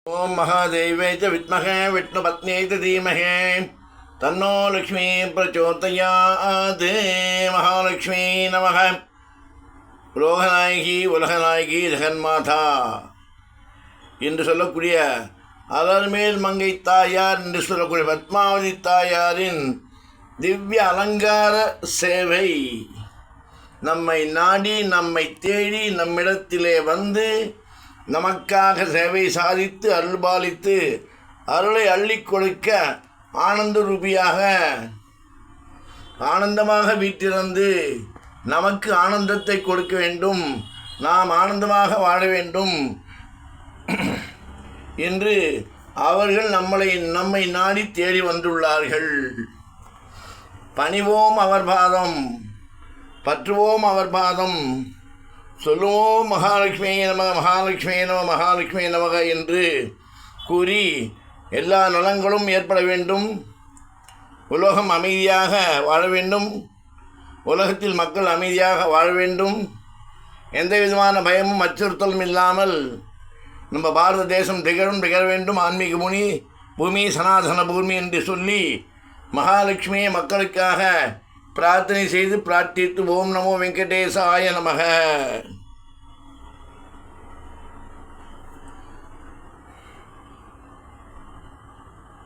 ஓம் மகாதேவை च विद्महे विष्णुपत्न्यै च धीमहि तन्नो लक्ष्मी प्रचोदयात्. महालक्ष्मी நமः. உலகநாயகி உலகநாயகி ஜெகன்மாதா என்று சொல்லக்கூடிய அலர்மேல் மங்கை தாயார் என்று சொல்லக்கூடிய பத்மாவதி தாயாரின் திவ்ய அலங்கார சேவை நம்மை நாடி நம்மை தேடி நம்மிடத்திலே வந்து நமக்காக சேவை சாதித்து அருள்பாலித்து அருளை அள்ளி கொடுக்க ஆனந்த ரூபியாக ஆனந்தமாக வீட்டிலிருந்து நமக்கு ஆனந்தத்தை கொடுக்க வேண்டும், நாம் ஆனந்தமாக வாழ வேண்டும் என்று அவர்கள் நம்மை நாடி தேடி வந்துள்ளார்கள். பணிவோம் அவர் பாதம், பற்றுவோம் அவர் பாதம், சொல்லுவோம் மகாலட்சுமி நமக மகாலட்சுமி நம மகாலட்சுமி நமக என்று கூறி எல்லா நலங்களும் ஏற்பட வேண்டும், உலகம் அமைதியாக வாழ வேண்டும், உலகத்தில் மக்கள் அமைதியாக வாழ வேண்டும், எந்த விதமான பயமும் அச்சுறுத்தலும் இல்லாமல் நம்ம பாரத தேசம் திகழ வேண்டும். ஆன்மீக முனி பூமி சனாதன பூமி என்று சொல்லி மகாலட்சுமியை மக்களுக்காக பிரார்த்தனை செய்து பிரார்த்தித்து ஓம் நமோ வெங்கடேசாய நமக.